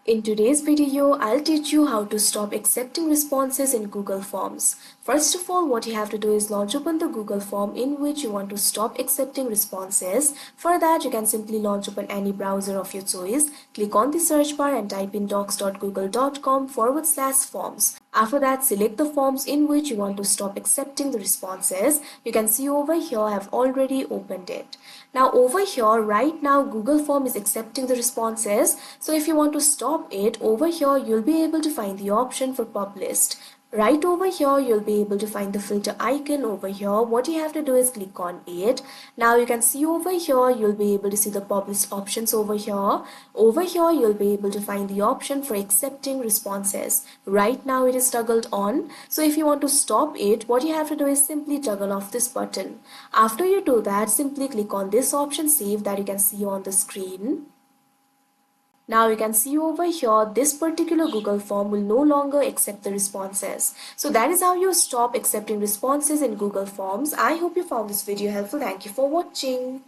In today's video, I'll teach you how to stop accepting responses in Google Forms. First of all, what you have to do is launch open the Google form in which you want to stop accepting responses. For that, you can simply launch open any browser of your choice. Click on the search bar and type in docs.google.com/forms. After that, select the forms in which you want to stop accepting the responses. You can see over here I have already opened it. Now over here, right now Google form is accepting the responses. So if you want to stop it, over here you'll be able to find the option for published. Right over here, you'll be able to find the filter icon over here. What you have to do is click on it. Now you can see over here, you'll be able to see the published options over here. Over here, you'll be able to find the option for accepting responses. Right now it is toggled on. So if you want to stop it, what you have to do is simply toggle off this button. After you do that, simply click on this option save that you can see on the screen. Now you can see over here, this particular Google form will no longer accept the responses. So that is how you stop accepting responses in Google Forms. I hope you found this video helpful. Thank you for watching.